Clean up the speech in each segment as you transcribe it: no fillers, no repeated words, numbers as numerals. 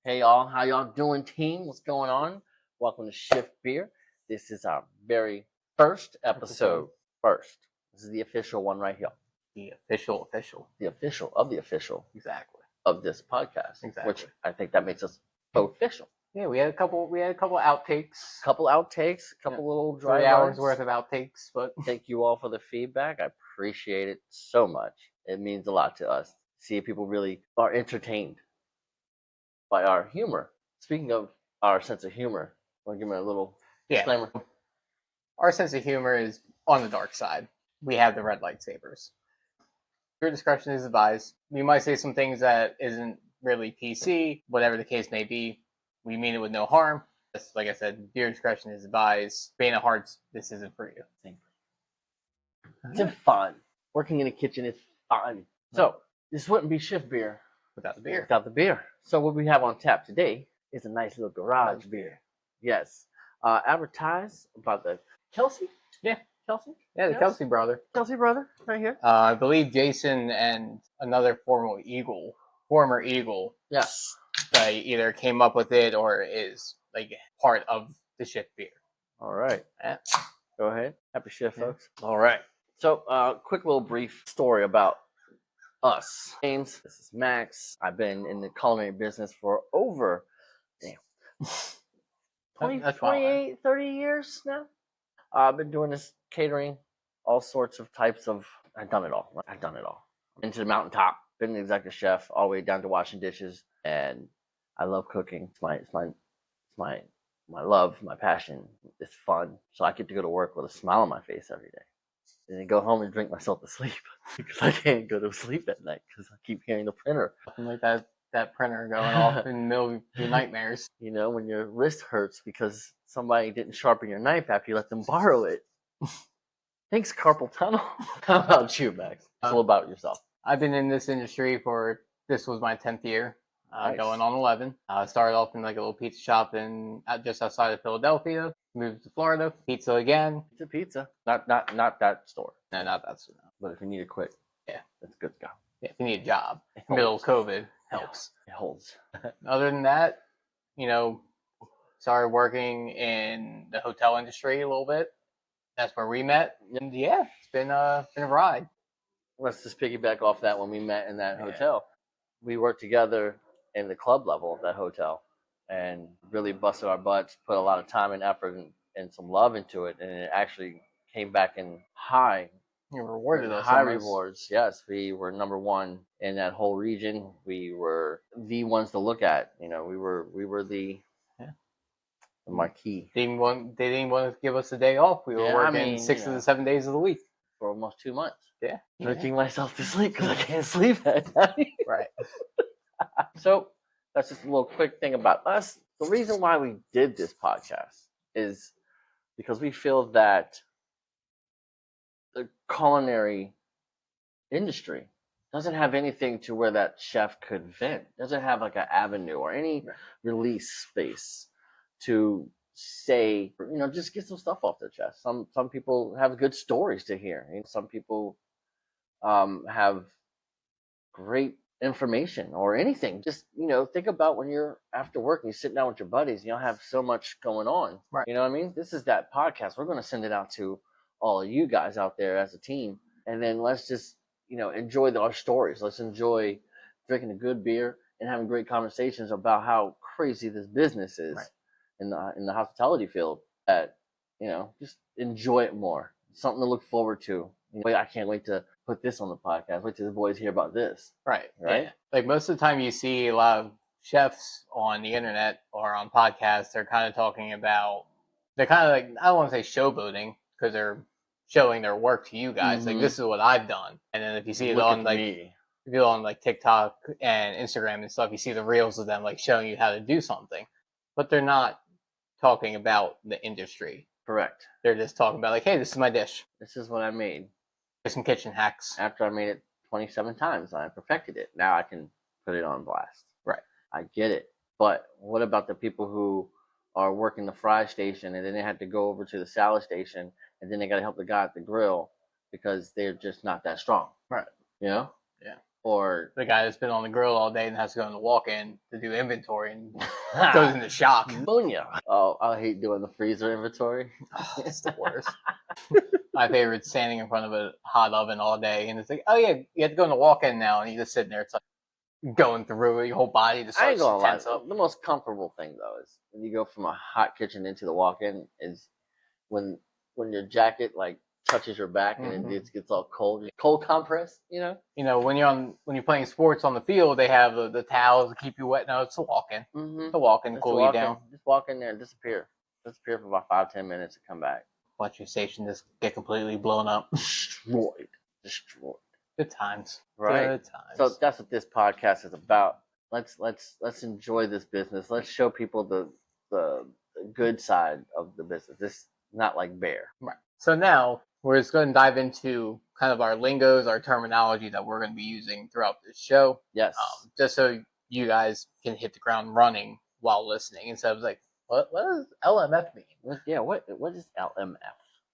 Hey y'all, how y'all doing, team? What's going on? Welcome to Shift Beer. This is our very first episode. This is the official one right here. The official. The official of the official Exactly. of this podcast. Exactly. Which I think that makes us official. Yeah, we had a couple outtakes. Couple outtakes, couple little dry 3 hours runs. worth of outtakes, but Thank you all for the feedback. I appreciate it so much. It means a lot to us. See if people really are entertained by our humor. Speaking of our sense of humor, want to give me a little disclaimer? Our sense of humor is on the dark side. We have the red lightsabers. Your discretion is advised. We might say some things that isn't really PC, whatever the case may be. We mean it with no harm. Just like I said, your discretion is advised. Being a hearts, this isn't for you. It's fun. Working in a kitchen is fun. So, this wouldn't be Shift Beer Without the beer. without the beer. So, what we have on tap today is a nice little garage beer. Yes. Advertise about the Kelsey? Yeah. Kelsey? Yeah, the Yes. Kelsey brother. Kelsey brother, right here. I believe Jason and another former Eagle, Yeah. they either came up with it or is like part of the Shift Beer. All right. Yeah. Go ahead. Happy shift, Yeah. folks. All right. So, quick little brief story about us. James, this is Max. I've been in the culinary business for over 20, That's 28, 30 years now. I've been doing this catering, all sorts of types of. I've done it all. Been to the mountaintop, been an executive chef, all the way down to washing dishes, and I love cooking. It's my love, my passion. It's fun, so I get to go to work with a smile on my face every day, and then go home and drink myself to sleep because I can't go to sleep at night because I keep hearing the printer. Something like that printer going off in the middle of your nightmares. You know, when your wrist hurts because somebody didn't sharpen your knife after you let them borrow it. Thanks, carpal tunnel. How about you, Max? Tell us about yourself. I've been in this industry this was my 10th year, Nice. going on 11. I started off in like a little pizza shop just outside of Philadelphia. Moved to Florida, pizza again. Pizza. Not that store. No, not that soon. But if you need to quit, Yeah. that's good to go. Yeah, if you need a job, It middle of holds. COVID helps. It holds. Other than that, started working in the hotel industry a little bit. That's where we met, and yeah, it's been a ride. Let's just piggyback off that when we met in that Yeah. hotel. We worked together in the club level of that hotel and really busted our butts, put a lot of time and effort and some love into it, and it actually came back in high. You rewarded us. High rewards. Yes, we were number one in that whole region. We were the ones to look at. We were the marquee. They didn't want to give us a day off. We were working 6 of the 7 days of the week for almost 2 months. Yeah, Drinking myself to sleep because I can't sleep at night. Right. So that's just a little quick thing about us. The reason why we did this podcast is because we feel that the culinary industry doesn't have anything to where that chef could vent. Doesn't have like an avenue or any release space to say, just get some stuff off their chest. Some people have good stories to hear. Some people have great information or anything. Just, think about when you're after work and you sit down with your buddies, you don't have so much going on. Right. You know what I mean? This is that podcast. We're going to send it out to all of you guys out there as a team. And then let's just, enjoy our stories. Let's enjoy drinking a good beer and having great conversations about how crazy this business is in the hospitality field. That, just enjoy it more. Something to look forward to. I can't wait to put this on the podcast. Wait till the boys hear about this. Right. Yeah. Like most of the time you see a lot of chefs on the internet or on podcasts, they're kind of talking about, they're kind of like, I don't want to say showboating because they're showing their work to you guys. Like, this is what I've done. And then if you see it on like TikTok and Instagram and stuff, you see the reels of them like showing you how to do something, but they're not talking about the industry. Correct. They're just talking about like, hey, this is my dish. This is what I made. There's some kitchen hacks. After I made it 27 times, I perfected it. Now I can put it on blast. Right. I get it. But what about the people who are working the fry station and then they have to go over to the salad station and then they got to help the guy at the grill because they're just not that strong. Right. Yeah. Or The guy that's been on the grill all day and has to go in the walk-in to do inventory and goes into shock. Ammonia. Oh, I hate doing the freezer inventory. Oh, it's the worst. My favorite is standing in front of a hot oven all day, and it's like, oh yeah, you have to go in the walk-in now, and you're just sitting there. It's like going through it, your whole body just I ain't starts gonna to lie. tense up. The most comfortable thing though is when you go from a hot kitchen into the walk-in is when your jacket like touches your back and Mhm. it gets all cold. Cold compress, you know. You know, when you're playing sports on the field, they have the towels to keep you wet. No, it's a walk-in. Mm-hmm. The walk-in to cool you down. Just walk in there and disappear. Disappear for about 5-10 minutes and come back. Watch your station just get completely blown up. Destroyed. Good times. Right. Good times. So that's what this podcast is about. Let's enjoy this business. Let's show people the good side of the business. This not like bear. Right. So now we're just going to dive into kind of our lingos, our terminology that we're going to be using throughout this show. Yes. Just so you guys can hit the ground running while listening instead of like, what does LMF mean? What is LMF?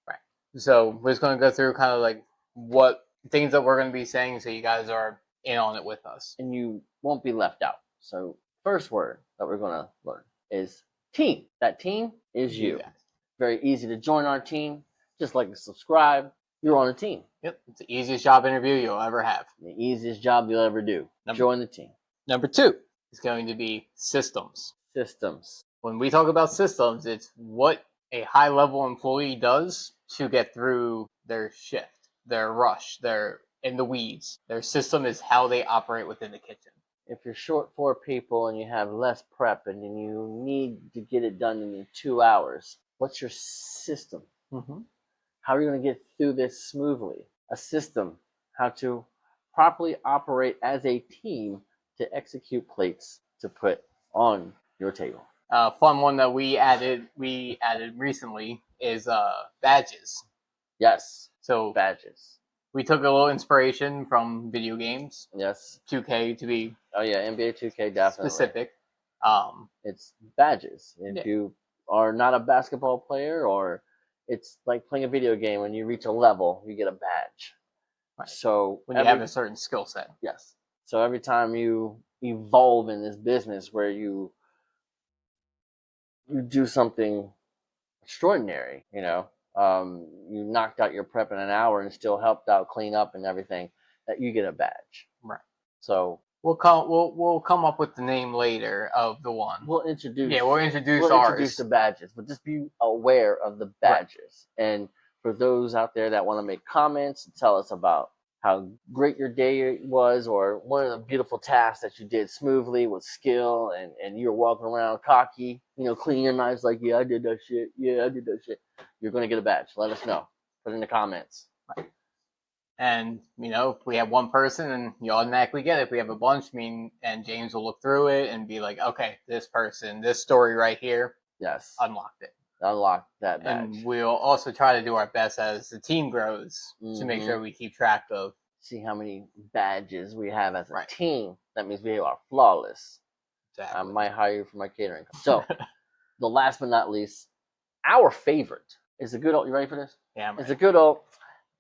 Right. So we're just going to go through kind of like what things that we're going to be saying so you guys are in on it with us. And you won't be left out. So first word that we're going to learn is team. That team is you. guys. Very easy to join our team. Just like to subscribe. You're on a team. Yep. It's the easiest job interview you'll ever have. The easiest job you'll ever do. Join the team. Number 2 is going to be systems. Systems. When we talk about systems, it's what a high-level employee does to get through their shift, their rush, their in the weeds. Their system is how they operate within the kitchen. If you're short 4 people and you have less prep and then you need to get it done in 2 hours, what's your system? Mm-hmm. How are you going to get through this smoothly? A system, how to properly operate as a team to execute plates to put on your table. Fun one that we added recently is badges. Yes. So Badges. we took a little inspiration from video games. Yes. 2K to be Oh yeah, NBA 2K definitely. specific. It's badges. If Yeah. you are not a basketball player, or it's like playing a video game, when you reach a level, you get a badge. Right. So When you have a certain skill set. Yes. So every time you evolve in this business where you do something extraordinary, you knocked out your prep in an hour and still helped out clean up and everything, that you get a badge. Right. So we'll come up with the name later of the one. we'll introduce ours. the badges, but just be aware of the badges. Right. And for those out there that want to make comments and tell us about how great your day was, or one of the beautiful tasks that you did smoothly with skill, and you're walking around cocky, cleaning your knives like, yeah, I did that shit. Yeah, I did that shit. You're going to get a badge. Let us know. Put it in the comments. Right. And, if we have one person, and you automatically get it. If we have a bunch, and James will look through it and be like, okay, this person, this story right here. Yes. Unlocked it. Unlock that badge. And we'll also try to do our best as the team grows to make sure we keep track of. See how many badges we have as a team. That means we are flawless. Exactly. I might hire you for my catering. So, the last but not least, our favorite is a good old. You ready for this? Yeah, I'm ready. It's a good old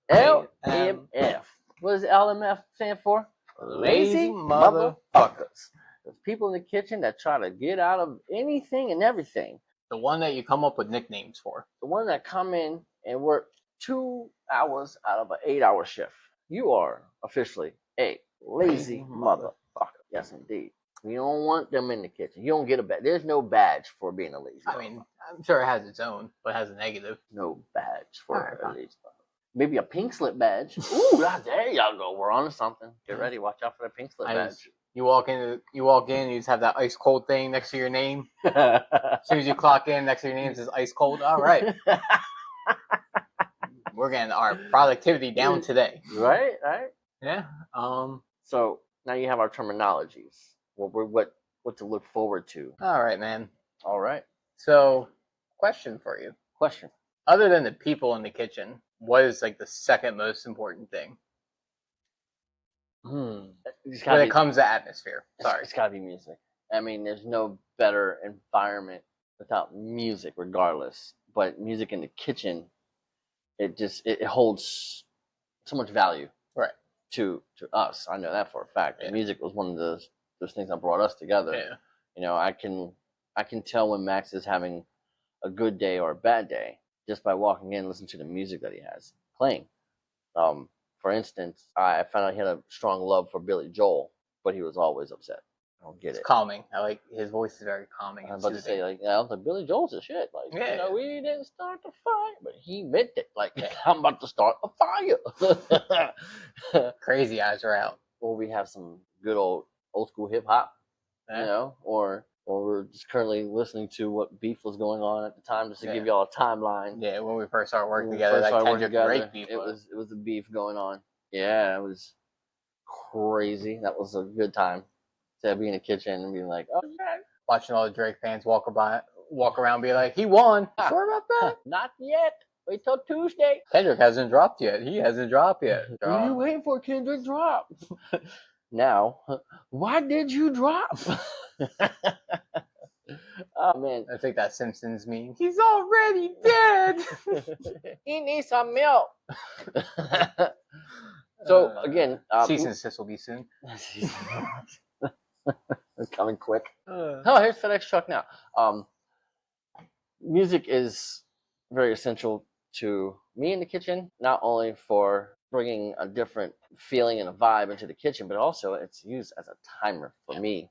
LMF. What does LMF stand for? Lazy motherfuckers. There's people in the kitchen that try to get out of anything and everything. The one that you come up with nicknames for. The one that come in and work 2 hours out of an 8-hour shift. You are officially a lazy motherfucker. Yes, indeed. You don't want them in the kitchen. You don't get a badge. There's no badge for being a lazy motherfucker. I'm sure it has its own, but it has a negative. No badge for a lazy motherfucker. Maybe a pink slip badge. Ooh, there y'all go. We're on to something. Get ready. Watch out for that pink slip badge. You walk in, you just have that ice cold thing next to your name. As soon as you clock in, next to your name says ice cold. All right. We're getting our productivity down today. Right? Yeah. So now you have our terminologies. What to look forward to. All right, man. All right. So, question for you. Question. Other than the people in the kitchen, what is like the second most important thing? When it comes to atmosphere. Sorry. It's gotta be music. I mean, there's no better environment without music, regardless. But music in the kitchen, it holds so much value. Right. to us. I know that for a fact. Yeah. Music was one of those things that brought us together. Yeah. You know, I can tell when Max is having a good day or a bad day just by walking in and listening to the music that he has playing. For instance, I found out he had a strong love for Billy Joel, but he was always upset. I don't get It's it. calming. I like his voice is very calming. I'm And about to say, soothing. like, I was like, Billy Joel's a shit. Like, Yeah. you know, we didn't start the fight, but he meant it. Like, I'm about to start a fire. Crazy Eyes are out. Or we have some good old school hip hop, Yeah. you know, or we're just currently listening to what beef was going on at the time, just to give Yeah. y'all a timeline. Yeah, when we first started working When we together, first that started working Kendrick together, Drake beef it was a beef going on. Yeah, it was crazy. That was a good time to be in the kitchen and being like, oh, yeah. Watching all the Drake fans walk around, be like, he won. Sure about that? Not yet. Wait till Tuesday. Kendrick hasn't dropped yet. He hasn't dropped yet. What are you waiting for, Kendrick? Drop. Now, why did you drop? Oh man, I think that Simpsons meme. He's already dead. he needs some milk. So again, cease and desist will be soon. coming quick. Oh, here's FedEx truck now. Music is very essential to me in the kitchen, not only for bringing a different feeling and a vibe into the kitchen, but also it's used as a timer for me.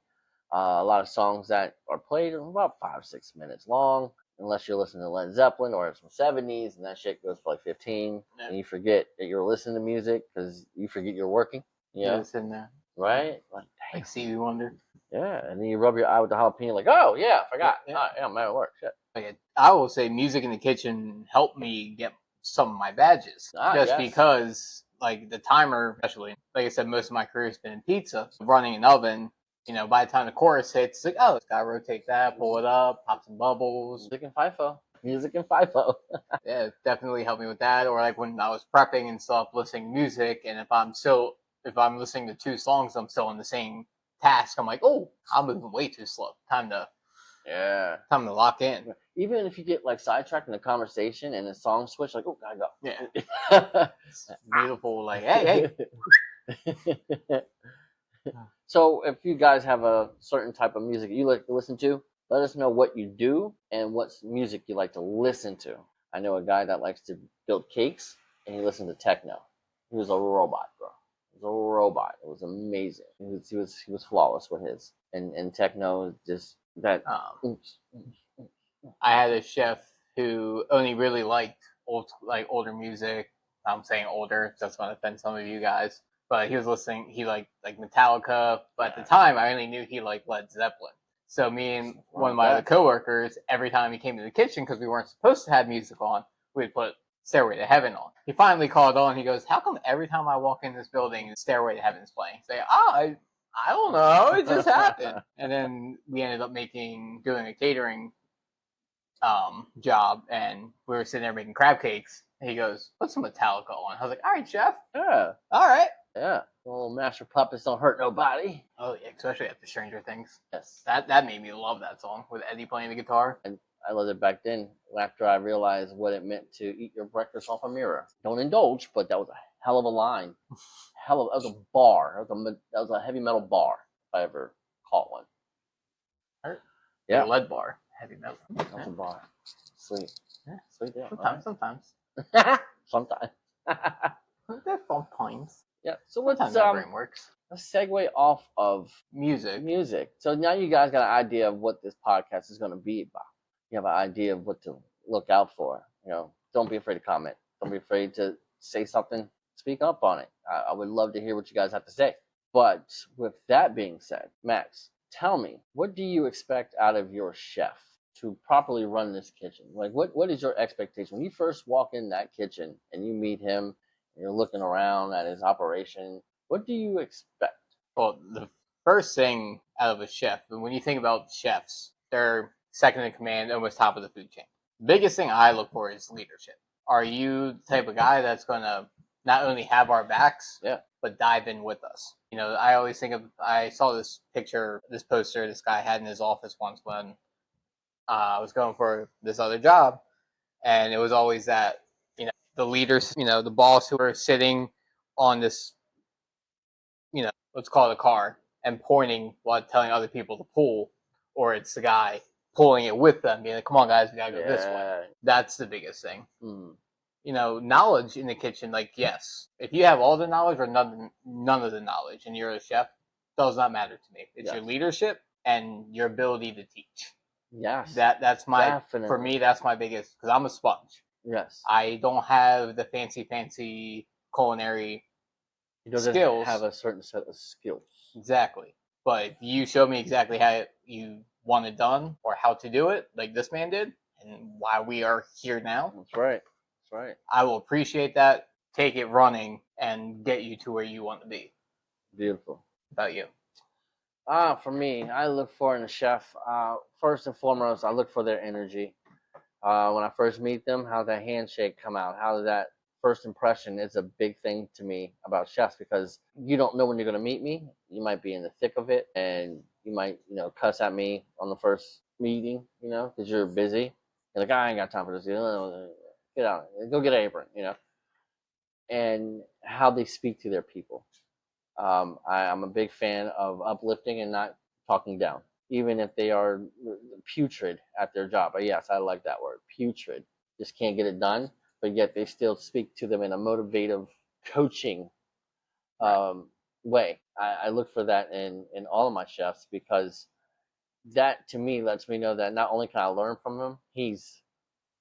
A lot of songs that are played are about 5-6 minutes long, unless you're listening to Led Zeppelin or it's from 70s, and that shit goes for like 15, and you forget that you're listening to music because you forget you're working. Yeah, Sitting there. right? Like Stevie Wonder. Yeah, and then you rub your eye with the jalapeno, like, oh yeah, I forgot. Yeah. Yeah, I'm at work. Shit. Okay, I will say music in the kitchen helped me get some of my badges. Just because, like, the timer, especially, like I said, most of my career has been in pizza. Running an oven, you know, by the time the chorus hits, it's like, oh, it's got to rotate that, pull it up, pop some bubbles. Music and FIFO. Music and FIFO. Yeah, it definitely helped me with that. Or like when I was prepping and stuff, listening to music, and if I'm listening to 2 songs, I'm still in the same task. I'm like, oh, I'm moving way too slow. Time to lock in. Even if you get like sidetracked in a conversation and a song switch, like, oh, gotta go. Yeah. It's beautiful. Like, hey. So if you guys have a certain type of music you like to listen to, let us know what you do and what music you like to listen to. I know a guy that likes to build cakes and he listens to techno. He was a robot, bro. He was a robot. It was amazing. He was flawless with his. And techno just that. I had a chef who only really liked older music. I'm saying older, so that's going to offend some of you guys. But he was listening. He liked like Metallica, but at the time, I only knew he liked Led Zeppelin. So me and one of my other coworkers, every time he came to the kitchen, because we weren't supposed to have music on, we'd put Stairway to Heaven on. He finally called on. He goes, "How come every time I walk in this building, Stairway to Heaven's playing?" Say, I don't know. It just happened. And then we ended up doing a catering job, and we were sitting there making crab cakes. And he goes, "Put some Metallica on." I was like, "All right, chef. Yeah. All right." Yeah. Little Master Puppets Don't Hurt Nobody. Oh yeah, especially after Stranger Things. Yes. That made me love that song with Eddie playing the guitar. And I loved it back then. After I realized what it meant to eat your breakfast off a mirror. Don't indulge, but that was a hell of a line. That was a bar. That was a heavy metal bar, if I ever caught one. Yeah. Lead bar. Heavy metal. That was a bar. Sweet. Yeah. Sweet deal. Sometimes. Sometimes. Sometimes. Yeah. So Sometimes that brain works. Let's segue off of music. So now you guys got an idea of what this podcast is going to be about. You have an idea of what to look out for. You know, don't be afraid to comment. Don't be afraid to say something. Speak up on it. I would love to hear what you guys have to say. But with that being said, Max, tell me, what do you expect out of your chef to properly run this kitchen? Like, what is your expectation? When you first walk in that kitchen and you meet him and you're looking around at his operation, what do you expect? Well, the first thing out of a chef, and when you think about chefs, they're second in command, almost top of the food chain. The biggest thing I look for is leadership. Are you the type of guy that's going to not only have our backs, but dive in with us? You know, I always think I saw this poster this guy had in his office once when I was going for this other job, and it was always that, you know, the leaders, you know, the boss who were sitting on this let's call it a car, and pointing while telling other people to pull, or it's the guy pulling it with them, being like, come on guys, we gotta go this way. That's the biggest thing. Mm. Knowledge in the kitchen, like, yes, if you have all the knowledge or none of the knowledge and you're a chef, does not matter to me. It's your leadership and your ability to teach. Yes. That's my, definitely. for me, that's my biggest, because I'm a sponge. Yes. I don't have the fancy culinary You don't skills. have a certain set of skills. Exactly. But if you show me exactly how you want it done or how to do it, like this man did, and why we are here now, That's right. That's right. I will appreciate that, take it running, and get you to where you want to be. Beautiful. About you? For me, I look for in a chef, first and foremost, I look for their energy. When I first meet them, how that handshake come out, how that first impression is a big thing to me about chefs, because you don't know when you're going to meet me. You might be in the thick of it, and you might, cuss at me on the first meeting, because you're busy. You're like, I ain't got time for this. Get out, go get an apron, and how they speak to their people. I'm a big fan of uplifting and not talking down, even if they are putrid at their job. But yes, I like that word, putrid. Just can't get it done, but yet they still speak to them in a motivative, coaching way. I look for that in all of my chefs, because that to me lets me know that not only can I learn from him, he's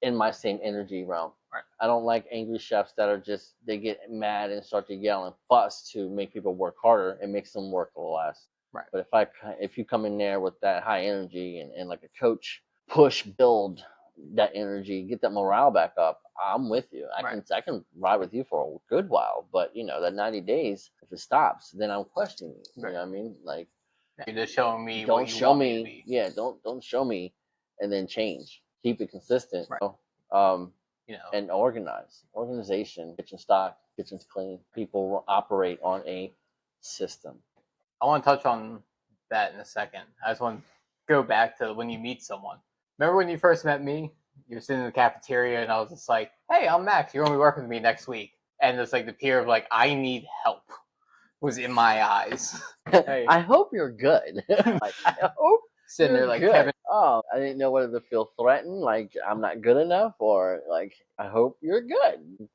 in my same energy realm. Right. I don't like angry chefs that are just, they get mad and start to yell and fuss to make people work harder. It makes them work a little less. Right. But if you come in there with that high energy and like a coach, push, build that energy, get that morale back up, I'm with you. I can ride with you for a good while, but that 90 days, if it stops, then I'm questioning you. You know what I mean? Like, you're just showing me don't what you show want me, me to be. yeah, don't show me and then change. Keep it consistent. Right. And organization, kitchen stock, kitchen's clean. People operate on a system. I want to touch on that in a second. I just want to go back to when you meet someone. Remember when you first met me? You were sitting in the cafeteria, and I was just like, "Hey, I'm Max. You're gonna be working with me next week." And it's like the peer of like, "I need help," was in my eyes. Hey. I hope you're good. Like, I hope sitting there like good. Kevin. Oh, I didn't know whether to feel threatened, like I'm not good enough, or like I hope you're good.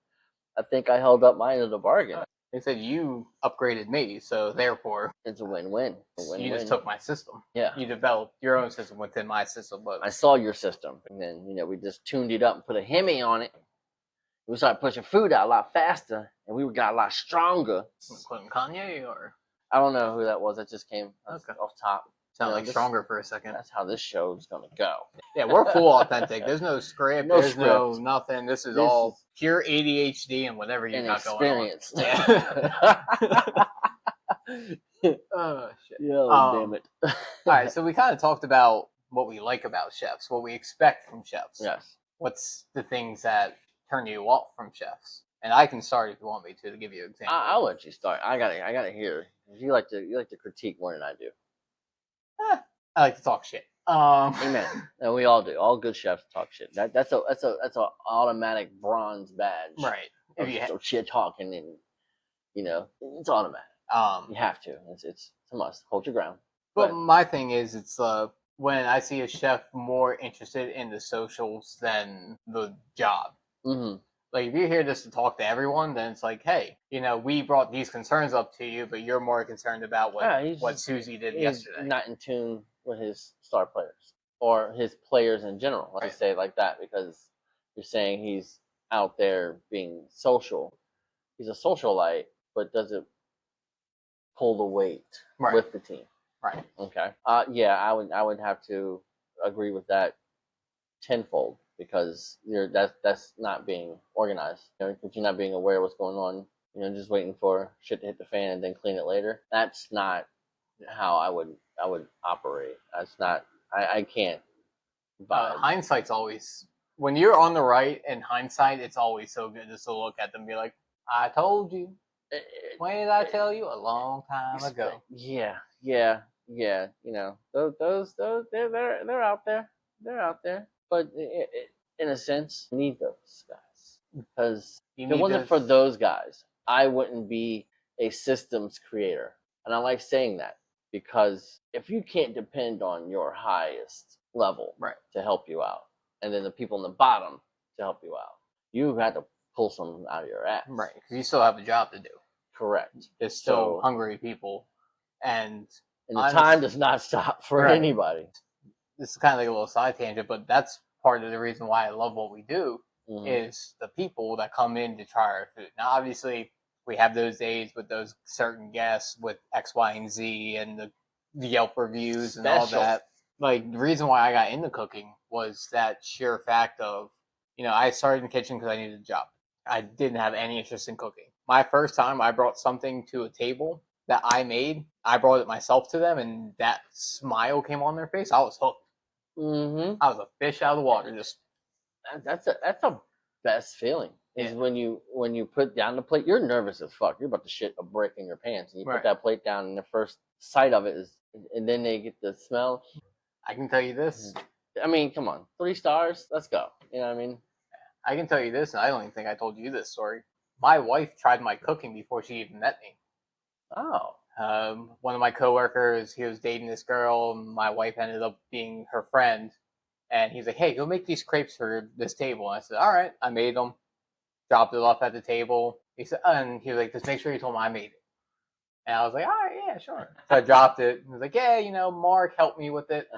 I think I held up my end of the bargain. They said you upgraded me, so therefore it's a win-win. You just took my system. Yeah. You developed your own system within my system, but I saw your system, and then we just tuned it up and put a Hemi on it. We started pushing food out a lot faster, and we got a lot stronger. Including Kanye, or I don't know who that was. That just came off top. Sound like stronger for a second. That's how this show is gonna go. Yeah, we're full authentic. There's no script. No there's script. No nothing. This is all pure ADHD and whatever you got experience. Going on. Yeah. Oh shit. Yeah, damn it. All right, so we kind of talked about what we like about chefs, what we expect from chefs. Yes. What's the things that turn you off from chefs? And I can start if you want me to give you an example. I'll let you start. I gotta hear. You like to critique more than I do. I like to talk shit. Amen. And we all do. All good chefs talk shit. That's a automatic bronze badge. Right. If you have shit talking, and it's automatic. You have to. It's a must. Hold your ground. But my thing is, it's when I see a chef more interested in the socials than the job. Mm-hmm. Like, if you're here just to talk to everyone, then it's like, hey, we brought these concerns up to you, but you're more concerned about what Susie did yesterday. Not in tune with his star players or his players in general. Let's say it like that, because you're saying he's out there being social. He's a socialite, but doesn't pull the weight with the team. Right. Okay. Yeah, I would have to agree with that tenfold, because that's not being organized. Because you're not being aware of what's going on. Just waiting for shit to hit the fan and then clean it later. That's not how I would operate. That's not. I can't. Hindsight's always, when you're on the right. In hindsight, it's always so good just to look at them and be like, "I told you." When did I tell you? A long time ago. Yeah. Those they're out there. They're out there. But in a sense, you need those guys, because if it wasn't for those guys, I wouldn't be a systems creator. And I like saying that because if you can't depend on your highest level Right. to help you out, and then the people in the bottom to help you out, you had to pull something out of your ass. Right, because you still have a job to do. Correct. There's still So- hungry people, and And the honest- time does not stop for Right. anybody. this is kind of like a little side tangent, but that's part of the reason why I love what we do Mhm. is the people that come in to try our food. Now, obviously, we have those days with those certain guests with X, Y, and Z and the Yelp reviews and all Special. that. Like, the reason why I got into cooking was that sheer fact of, I started in the kitchen because I needed a job. I didn't have any interest in cooking. My first time I brought something to a table that I made, I brought it myself to them, and that smile came on their face. I was hooked. Mm-hmm. I was a fish out of the water. Just That's a best feeling is Yeah. when you put down the plate. You're nervous as fuck. You're about to shit a brick in your pants, and you Right. put that plate down, and the first sight of it is, and then they get the smell. I can tell you this. I mean, come on, 3 stars. Let's go. You know what I mean? I can tell you this, and I don't even think I told you this story. My wife tried my cooking before she even met me. Oh, One of my coworkers, he was dating this girl, and my wife ended up being her friend. And he's like, "Hey, go make these crepes for this table." And I said, "All right." I made them, dropped it off at the table. He said, and he was like, "Just make sure you told him I made it." And I was like, "All right, yeah, sure." So I dropped it. He was like, "Yeah, Mark helped me with it.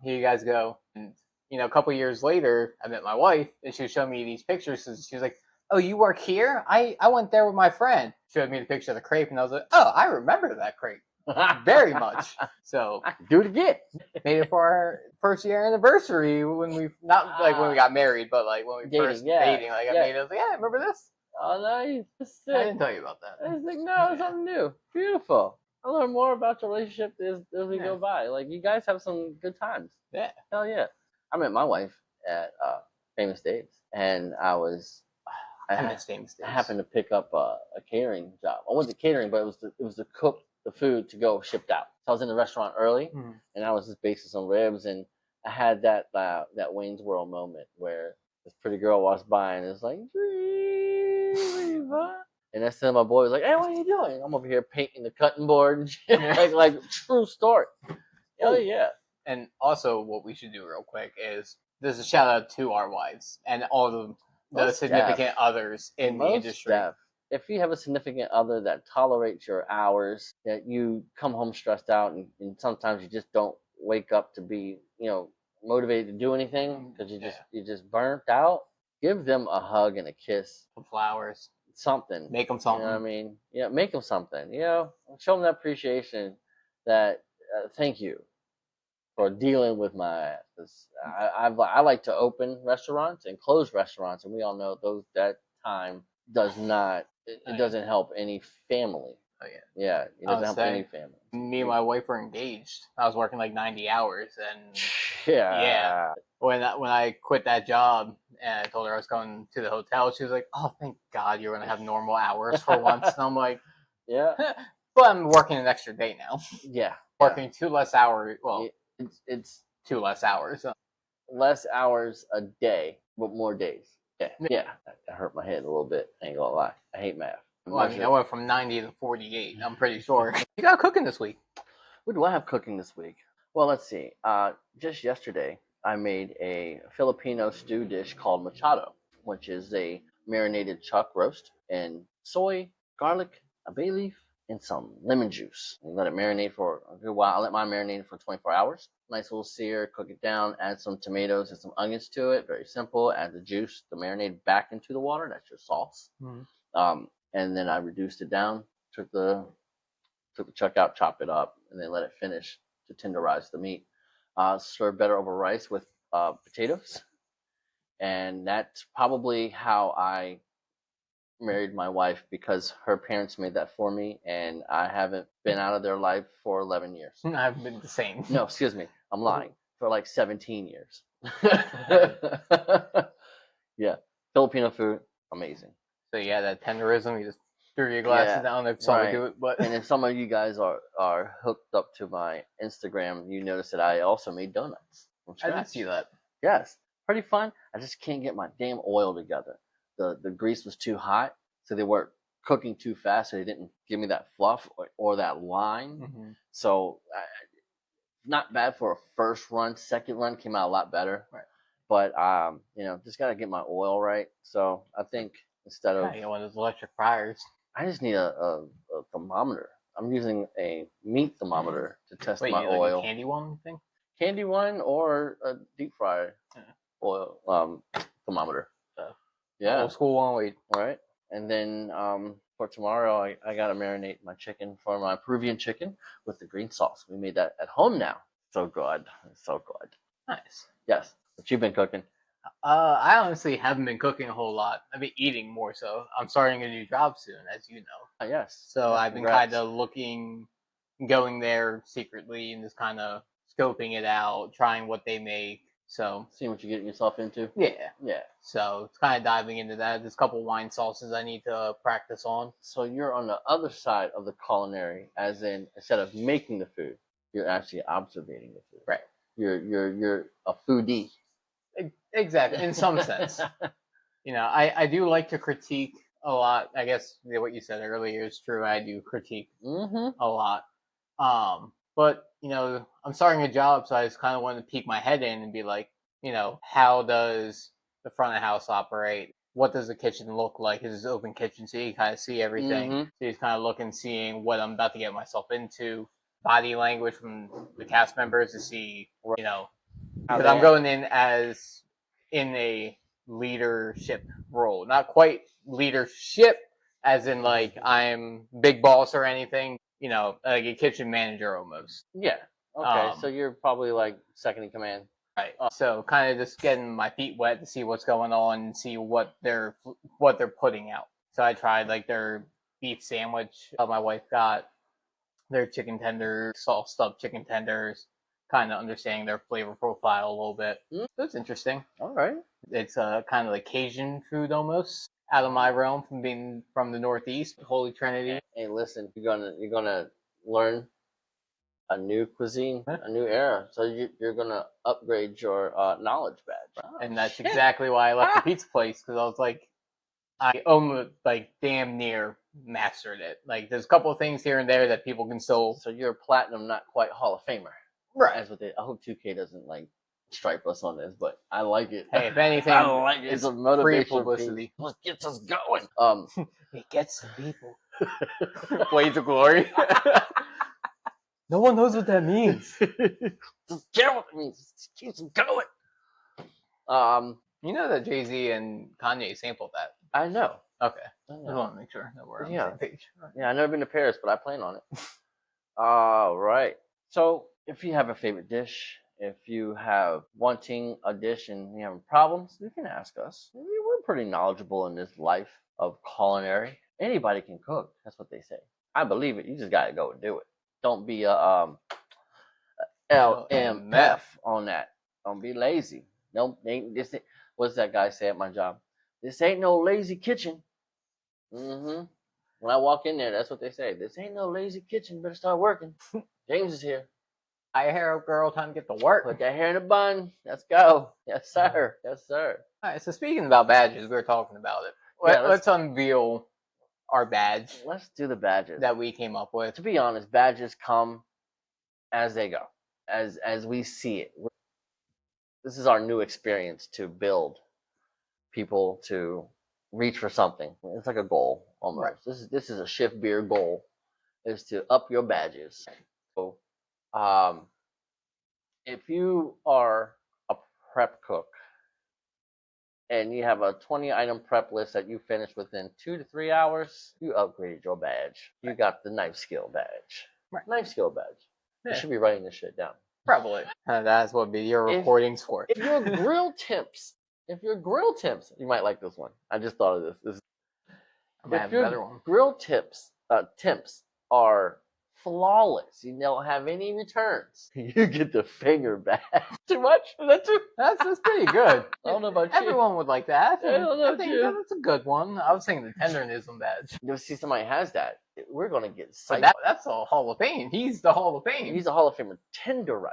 Here you guys go." And a couple years later, I met my wife, and she was showing me these pictures. And she was like, "Oh, you work here? I went there with my friend." Showed me the picture of the crepe, and I was like, "Oh, I remember that crepe very much." So I can do it again. made it for our first year anniversary when we not like when we got married, but like when we Dating, first yeah, dating. Like I yeah. made it. I was like, "Yeah, remember this?" Oh, nice. That's I sick. didn't tell you about that. It's like, no, it's something new. Beautiful. I learn more about your relationship as we Yeah. go by. Like, you guys have some good times. Yeah. Hell yeah. I met my wife at Famous Dave's, and I miss Famous Dave's. happened to pick up a catering job. I wasn't catering, but it was to cook the food to go shipped out. So I was in the restaurant early, and I was just basting some ribs, and I had that Wayne's World moment where this pretty girl walks by and is like, "Dreamer." And that's then my boy was like, "Hey, what are you doing?" I'm over here painting the cutting board and shit. like true story. Hell yeah. And also, what we should do real quick is there's a shout out to our wives and all the Most significant def. others in the Most industry. def. If you have a significant other that tolerates your hours, that you come home stressed out, and sometimes you just don't wake up to be, motivated to do anything because you just burnt out, give them a hug and a kiss, Some flowers, something. make them You something. know what I mean? Yeah, make them something. Show them that appreciation. That thank you for dealing with my ass. 'Cause I like to open restaurants and close restaurants, and we all know that time does not. It doesn't help any family. Oh yeah. Yeah, it doesn't help any family. Me and my wife were engaged. I was working like 90 hours, and Yeah. when I quit that job and I told her I was going to the hotel, she was like, "Oh, thank God you're gonna have normal hours for once." And I'm like, Yeah. "But I'm working an extra day now. Yeah. Working 2 less hours. Well, It's 2 less hours." less hours a day, but more days. Yeah. That hurt my head a little bit. I ain't gonna lie. I hate math. Well, I mean, I went from 90 to 48. I'm pretty sure. You got cooking this week. What do I have cooking this week? Well, let's see. Just yesterday, I made a Filipino stew dish called machado, which is a marinated chuck roast and soy, garlic, a bay leaf, and some lemon juice. And let it marinate for a good while. I let mine marinate for 24 hours. Nice little sear, cook it down, add some tomatoes and some onions to it. Very simple. Add the juice, the marinade back into the water. That's your sauce. And then I reduced it down, took the chuck out, chopped it up, and then let it finish to tenderize the meat. Serve better over rice with potatoes. And that's probably how I married my wife, because her parents made that for me, and I haven't been out of their life for 11 years. I've been the same. No, excuse me. I'm lying. For like 17 years. Yeah. Filipino food, amazing. So yeah, that tenderism, you just threw your glasses down if someone do it. But and if some of you guys are hooked up to my Instagram, you notice that I also made donuts from I scratch. did see that. Yes, pretty fun. I just can't get my damn oil together. The grease was too hot, so they weren't cooking too fast, so they didn't give me that fluff or that line. Mm-hmm. So not bad for a first run. Second run came out a lot better. Right. But just gotta get my oil right. So I think instead of You know, one of those electric fryers. I just need a thermometer. I'm using a meat thermometer to test Wait, my you oil. like a candy one thing? Candy one or a deep fryer oil thermometer. Yeah. Old school one. Wait. Right. And then for tomorrow, I gotta marinate my chicken for my Peruvian chicken with the green sauce. We made that at home now. So good. So good. Nice. Yes. What you've been cooking? I honestly haven't been cooking a whole lot. I've been eating more so. I'm starting a new job soon, as you know. Yes. So Yeah, I've been congrats. kind of going there secretly and just kind of scoping it out, trying what they make. So Seeing what you're getting yourself into. yeah. Yeah. So it's kind of diving into that. There's a couple wine sauces I need to practice on. So you're on the other side of the culinary, as in instead of making the food, you're actually observing the food. Right. You're a foodie. Exactly, in some sense. You know, I do like to critique a lot. I guess what you said earlier is true. I do critique Mm-hmm. a lot. But you know, I'm starting a job, so I just kind of want to peek my head in and be like, you know, how does the front of house operate? What does the kitchen look like? Is this open kitchen so you can kind of see everything? Mm-hmm. So you just kind of looking, seeing what I'm about to get myself into. Body language from the cast members to see, you know, because I'm going in as in a leadership role, not quite leadership as in like I'm big boss or anything. You know, like a kitchen manager almost. Yeah. Okay. Um, So you're probably like second in command. Right. So kind of just getting my feet wet to see what's going on and see what they're putting out. So I tried like their beef sandwich. My wife got their chicken tenders, salt stuffed chicken tenders. Kind of understanding their flavor profile a little bit. Mm. So it's interesting. All right. It's kind of like Cajun food almost, out of my realm from being from the Northeast, Holy Trinity. Hey, listen, you're gonna learn a new cuisine, a new era. So you're gonna upgrade your knowledge badge. Oh, And that's shit. exactly why I left the pizza place, because I was like, I almost like damn near mastered it. Like there's a couple of things here and there that people can still. So you're a platinum, not quite Hall of Famer. Right. That's what they. I hope 2K doesn't like stripe us on this, but I like it. Hey, if anything, I like it. It's a motivation free publicity. What gets us going? It gets the people. Blades of glory. No one knows what that means. Just get what it means. Just keeps them going. You know that Jay-Z and Kanye sampled that. I know. Okay. I I know. just want to make sure that we're on the same page. Yeah, I've never been to Paris, but I plan on it. All right. So, if you have a favorite dish, if you have wanting a dish and you having problems, you can ask us. We're pretty knowledgeable in this life of culinary. Anybody can cook. That's what they say. I believe it. You just got to go and do it. Don't be a LMF on that. Don't be lazy. No, this. What's that guy say at my job? This ain't no lazy kitchen. Mm-hmm. When I walk in there, that's what they say. This ain't no lazy kitchen. Better start working. James is here. Hi, hair up, girl. Time to get to work. Put that hair in a bun. Let's go. Yes, sir. Yes, sir. All right. So speaking about badges, we were talking about it. Yeah, let's unveil our badge Let's do the badges. that we came up with. To be honest, badges come as they go, as we see it. This is our new experience to build people to reach for something. It's like a goal almost. Right. This is a shift beer goal, is to up your badges. So, if you are a prep cook and you have a 20-item prep list that you finish within 2 to 3 hours, you upgraded your badge. You got the knife skill badge. Right. Knife skill badge. Yeah. You should be writing this shit down. Probably. That's what your recording's for. If you're grill temps, you might like this one. I just thought of this. If your grill temps are flawless, you don't have any returns, you get the finger badge. Too much? Is that too? That's pretty good. I don't know about you. Everyone would like that. I think that's a good one. I was thinking the tenderism badge. You'll see somebody has that. We're gonna get psyched. That's a Hall of Fame. He's the Hall of Fame. He's a Hall of Famer tenderizer.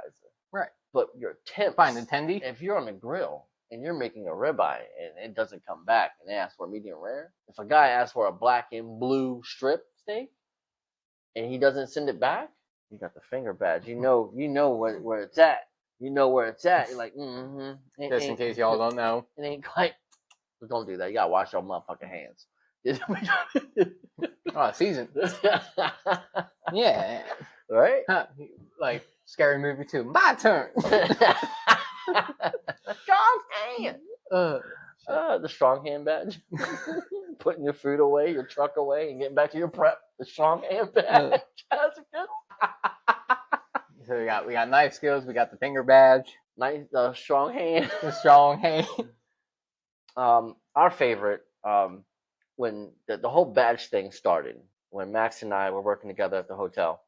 Right. But your temps. Fine, attendee. If you're on the grill and you're making a ribeye and it doesn't come back and they ask for a medium rare, if a guy asks for a black and blue strip steak and he doesn't send it back, you got the finger badge. You know where it's at. You know where it's at. You're like, Just in case y'all don't know. It ain't quite. But don't do that. You gotta wash your motherfucking hands. Season. Yeah. Right? Like Scary Movie 2. My turn. Strong hand. The strong hand badge. Putting your food away, your truck away, and getting back to your prep. The strong hand badge. That's a good one. So we got knife skills. We got the finger badge. Nice, strong hand. The strong hand. Our favorite, when the whole badge thing started, when Max and I were working together at the hotel,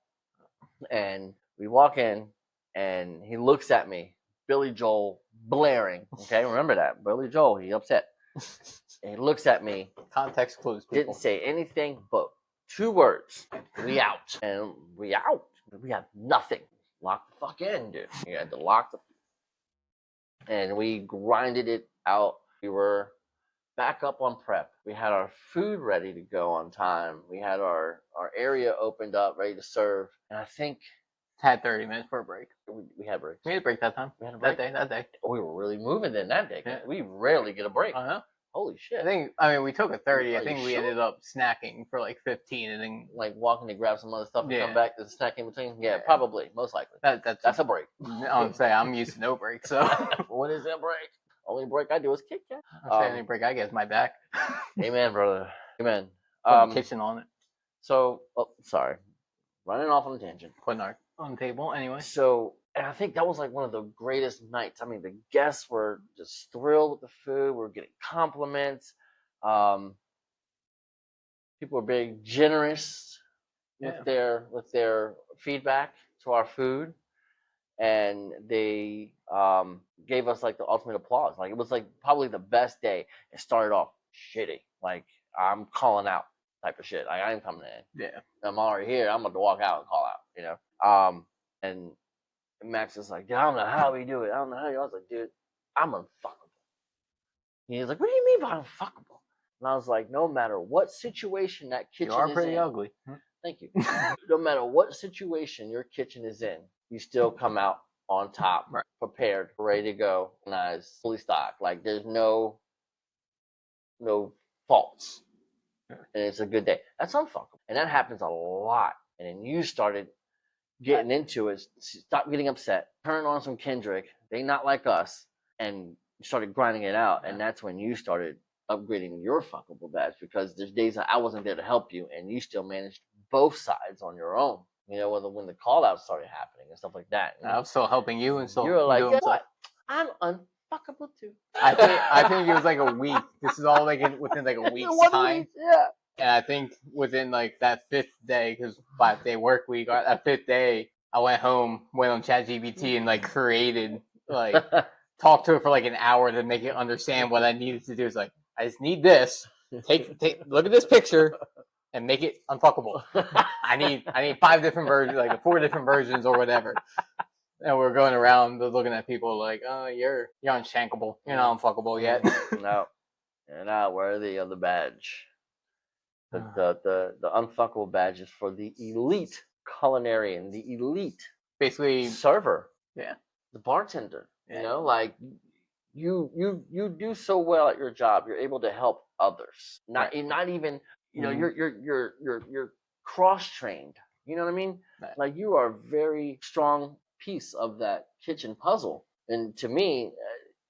and we walk in, and he looks at me, Billy Joel blaring. Okay, remember that, Billy Joel. He upset. And he looks at me. Context clues. People. Didn't say anything but 2 words. We out, and we out. We have nothing. Lock the fuck in, dude. You had to lock the. And we grinded it out. We were back up on prep. We had our food ready to go on time. We had our area opened up, ready to serve. And I think had 30 minutes for a break. We had breaks. We had a break that time. We had a break. That day. We were really moving then that day. Yeah. We rarely get a break. I know. Holy shit. We took a 30. I think we sure? ended up snacking for like 15 and then like walking to grab some other stuff and Yeah. come back. There's a snack in between. Yeah, probably. Most likely. That's a break. I'm saying I'm used to no break, so What is that break? Only break I do is Kit Kat. I'm saying any break I get is my back. Amen, brother. Amen. Put the kitchen on it. So, sorry, running off on a tangent. Putting our on the table anyway. So, and I think that was like one of the greatest nights. I mean, the guests were just thrilled with the food. We were getting compliments. People were very generous with their feedback to our food, and they gave us like the ultimate applause. Like it was like probably the best day. It started off shitty, like I'm calling out type of shit. Like I ain't coming in. Yeah, I'm already here. I'm about to walk out and call out. You know. And Max is like, dude, I don't know how we do it. I don't know how you. I was like, dude, I'm unfuckable. He's like, what do you mean by unfuckable? And I was like, no matter what situation that kitchen is in. You are pretty ugly. Thank you. No matter what situation your kitchen is in, you still come out on top, right. Prepared, ready to go, organized, fully stocked. Like there's no faults. And it's a good day. That's unfuckable. And that happens a lot. And then you started getting into it, stop getting upset, turn on some Kendrick. They not like us, and started grinding it out. And that's when you started upgrading your fuckable badge, because there's days that I wasn't there to help you, and you still managed both sides on your own. You know, when the call outs started happening and stuff like that. I was still helping you, and still you were like, doing what? I'm unfuckable too. I think it was like a week. This is all like within like a week's time. Week, yeah. And I think within like that 5th day, because 5-day work week, that 5th day, I went home, went on ChatGPT, and like created, like, talked to it for like an hour to make it understand what I needed to do. It's like, I just need this. Look at this picture and make it unfuckable. I need 5 different versions, like 4 different versions or whatever. And we're going around looking at people like, oh, you're unshankable. You're not unfuckable yet. No, you're not worthy of the badge. The unfuckable badge is for the elite culinarian, the elite basically server. Yeah. The bartender. Yeah. You know, like you do so well at your job. You're able to help others. Not even, you know, you're cross trained. You know what I mean? Right. Like you are a very strong piece of that kitchen puzzle. And to me,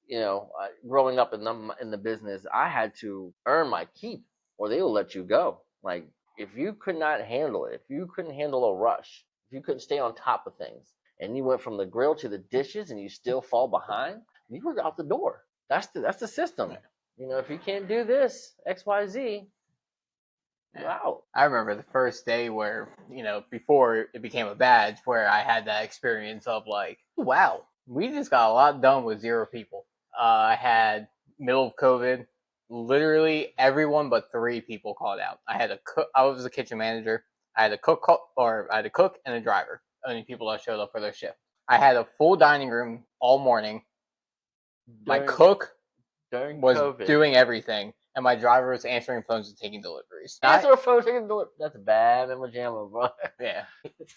you know, growing up in the business, I had to earn my keep, or they will let you go. Like if you could not handle it, if you couldn't handle a rush, if you couldn't stay on top of things, and you went from the grill to the dishes, and you still fall behind, you were out the door. That's the system. Yeah. You know, if you can't do this XYZ, you're out. I remember the first day where, you know, before it became a badge, where I had that experience of like, wow, we just got a lot done with 0 people. I had middle of COVID. Literally everyone but 3 people called out. I had a cook. I was a kitchen manager. I had a cook and a driver. Only people that showed up for their shift. I had a full dining room all morning. My cook During was COVID. doing everything, and my driver was answering phones and taking deliveries. Answer a phone, taking delivery. That's bad, man. Jamma, bro. Yeah,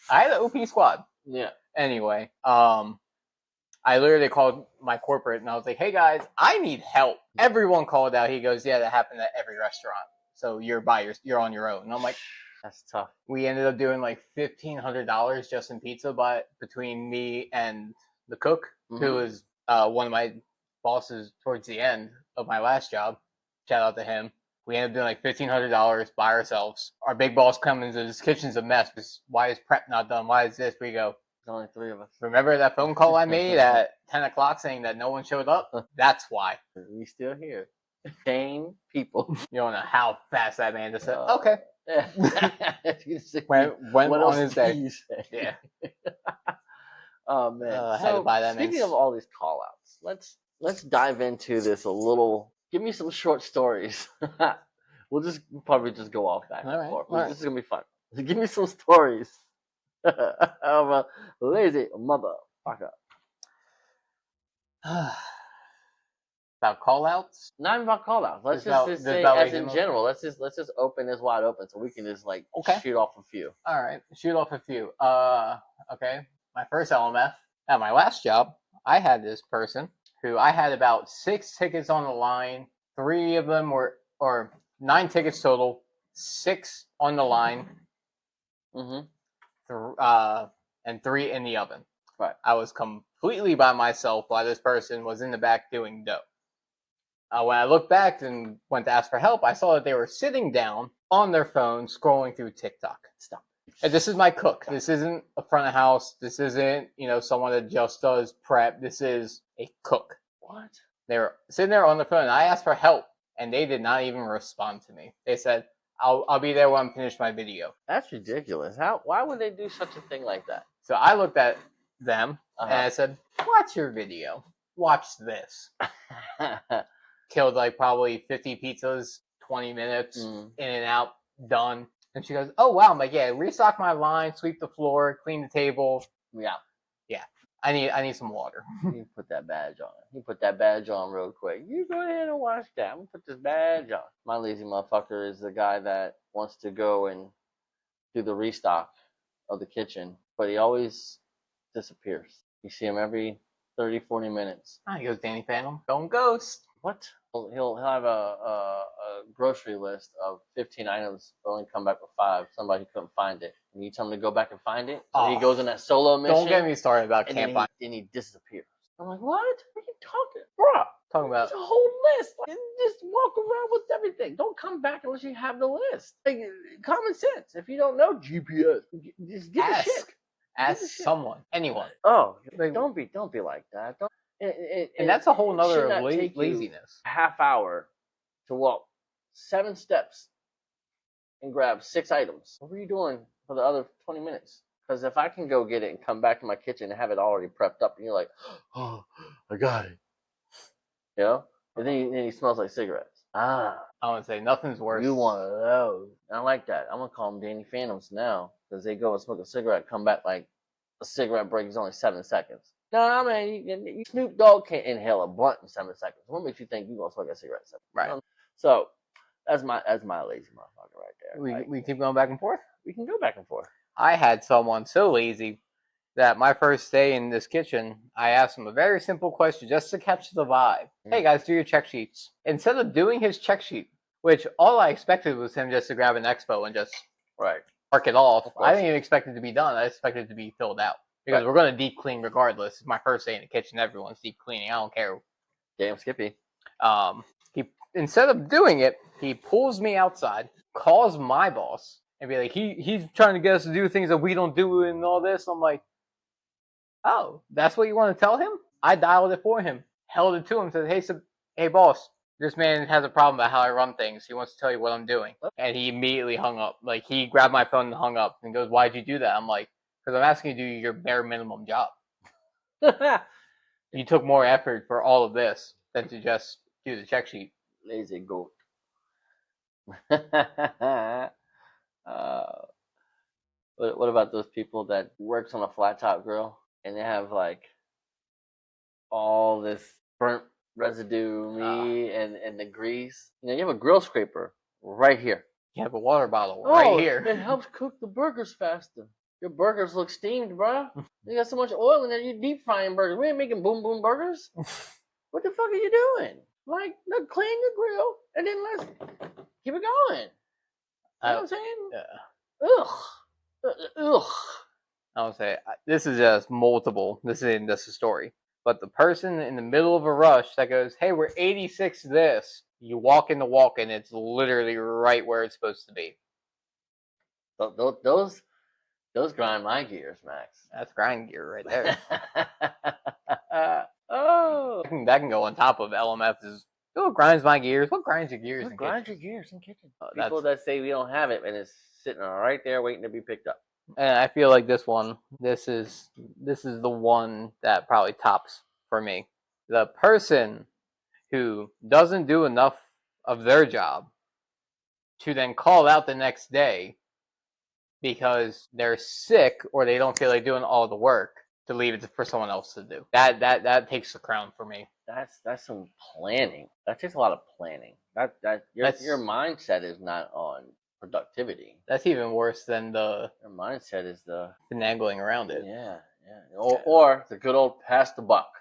I had an OP squad. Yeah. Anyway, I literally called my corporate and I was like, "Hey guys, I need help." Everyone called out. He goes, "Yeah, that happened at every restaurant. So you're on your own." And I'm like, That's tough. we ended up doing like $1,500 just in pizza, but between me and the cook, who was one of my bosses towards the end of my last job, shout out to him. We ended up doing like $1,500 by ourselves. Our big boss comes into this kitchen's a mess. Why is prep not done? Why is this? We go, There's only 3 of us. remember that phone call I made at 10 o'clock saying that no one showed up? That's why. We still here. Same people. You don't know how fast that man just said, okay. Yeah. Went What on else his do day. you say? Yeah. Oh man. I had to buy that speaking man's- of all these call outs, let's dive into this a little. Give me some short stories. We'll probably just go off back and forth. All right. This is gonna be fun. Give me some stories of a lazy motherfucker. About call outs? Not even about call outs. Let's Just just about- say about as lazy in motherfucker? general. Let's just open this wide open so we can just like Okay. shoot off a few. All right, shoot off a few. Okay. My first LMF at my last job, I had this person who I had about 6 tickets on the line. 3 of them were, or 9 tickets total, 6 on the line, and 3 in the oven. Right. I was completely by myself while this person was in the back doing dough. When I looked back and went to ask for help, I saw that they were sitting down on their phone scrolling through TikTok. Stop. And this is my cook. This isn't a front of house. This isn't, someone that just does prep. This is a cook. What? They were sitting there on the phone. I asked for help, and they did not even respond to me. They said, I'll be there when I'm finished my video. That's ridiculous. Why would they do such a thing like that? So I looked at them, and I said, watch your video. Watch this. Killed like probably 50 pizzas, 20 minutes, in and out, done. And she goes, oh, wow. I'm like, yeah, restock my line, sweep the floor, clean the table. Yeah. I need some water. You put that badge on. You put that badge on real quick. You go ahead and watch that. I'm going to put this badge on. My lazy motherfucker is the guy that wants to go and do the restock of the kitchen, but he always disappears. You see him every 30, 40 minutes. He goes, Danny Phantom, going ghost. What? He'll have a grocery list of 15 items, but only come back with 5. Somebody couldn't find it. And you tell him to go back and find it. So he goes on that solo mission. Don't get me started about and can't find. then he disappears. I'm like, what? What are you talking, bro? Talking about It's a whole list. Like, just walk around with everything. Don't come back unless you have the list. Like, common sense. If you don't know GPS, just get the shit. Ask someone, anyone. Oh, Like, don't be like that. Don't. And that's a whole it should nother not take you laziness. a half hour to walk 7 steps and grab 6 items. What were you doing for the other 20 minutes? Because if I can go get it and come back to my kitchen and have it already prepped up, and you're like, oh, I got it. You know? And then he smells like cigarettes. I want to say nothing's worse. You one of those. I like that. I'm going to call them Danny Phantoms now. Because they go and smoke a cigarette, come back like a cigarette break is only 7 seconds. No, man, Snoop Dogg can't inhale a blunt in 7 seconds. What makes you think you're going to smoke a cigarette in 7 seconds? Right. You know? So, that's my lazy motherfucker right there. We keep going back and forth? We can go back and forth. I had someone so lazy that my first day in this kitchen, I asked him a very simple question just to catch the vibe. Hey guys, do your check sheets. Instead of doing his check sheet, which all I expected was him just to grab an expo and just mark it off. I didn't even expect it to be done. I expected it to be filled out. Because we're going to deep clean regardless. It's my first day in the kitchen. Everyone's deep cleaning. I don't care. Damn Skippy. He instead of doing it, he pulls me outside, calls my boss, and be like, he's trying to get us to do things that we don't do and all this. I'm like, oh, that's what you want to tell him? I dialed it for him, held it to him, said, hey boss, this man has a problem about how I run things. He wants to tell you what I'm doing. And he immediately hung up. Like, he grabbed my phone and hung up and goes, why'd you do that? I'm like, because I'm asking you to do your bare minimum job. You took more effort for all of this than to just do the check sheet. Lazy goat. What about those people that works on a flat top grill and they have like all this burnt residue meat and the grease. You know, you have a grill scraper right here. You have a water bottle right Oh, here. it helps cook the burgers faster. Your burgers look steamed, bro. You got so much oil in there. You deep frying burgers. We ain't making boom boom burgers. What the fuck are you doing? Like, look, clean the grill and then let's keep it going. You know what I'm saying? Yeah. Ugh. Ugh. I would say this is just multiple. This isn't just a story. But the person in the middle of a rush that goes, "Hey, we're 86 this." You walk in the walk and it's literally right where it's supposed to be. Those grind my gears, Max. That's grind gear right there. Oh. That can go on top of LMF. Is what grinds my gears? What grinds your gears? What in grinds kitchen? your gears in kitchen? That's- People that say we don't have it and it's sitting right there waiting to be picked up. And I feel like this is the one that probably tops for me. The person who doesn't do enough of their job to then call out the next day because they're sick or they don't feel like doing all the work to leave it for someone else to do. That takes the crown for me. That's some planning. That takes a lot of planning. Your mindset is not on productivity. That's even worse than the Your mindset is the finagling around it. yeah. Or the good old pass the buck.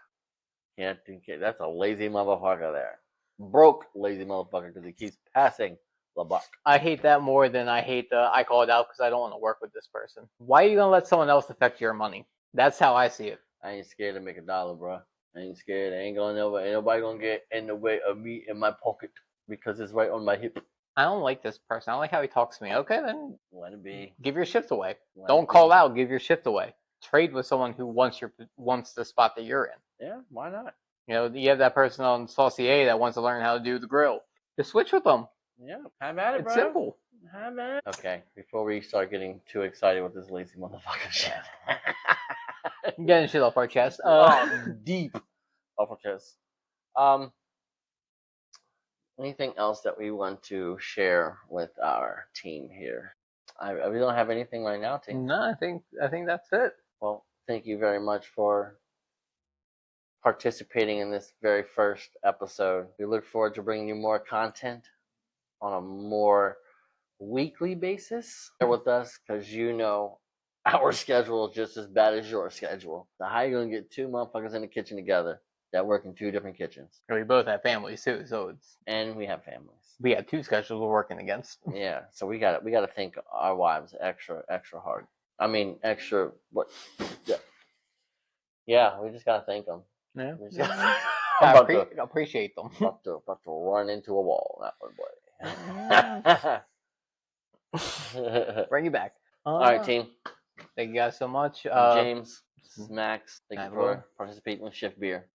Can't think that's a lazy motherfucker there. Broke lazy motherfucker because he keeps passing the buck. I hate that more than I hate the I call it out because I don't want to work with this person. Why are you gonna let someone else affect your money? That's how I see it. I ain't scared to make $1, bro. I ain't scared. Ain't nobody gonna get in the way of me in my pocket because it's right on my hip. I don't like this person. I don't like how he talks to me. Okay, then Let it be. give your shift away. Let Don't it call be. out. Give your shift away. Trade with someone who wants the spot that you're in. Yeah, why not? You know, you have that person on Saucier that wants to learn how to do the grill. Just switch with them. Yeah, have at it, It's bro. simple. Have at it. Okay, before we start getting too excited with this lazy motherfucker shit. Getting shit off our chest. Deep off our chest. Anything else that we want to share with our team here? We don't have anything right now, team. No, I think that's it. Well, thank you very much for participating in this very first episode. We look forward to bringing you more content on a more weekly basis. Bear with us because you know our schedule is just as bad as your schedule. So how you gonna get two motherfuckers in the kitchen together that work in two different kitchens? We both have families too, so And we have families. we have two schedules we're working against. Yeah, so we got to think our wives extra hard. I mean, extra what? Yeah, we just gotta thank them. Yeah. We just I I'm about to appreciate them. about to run into a wall. That one, boy. Bring you back. All right, team. Thank you guys so much. I'm James. This is Max. Thank you Matt Moore. for participating with Shift Beer.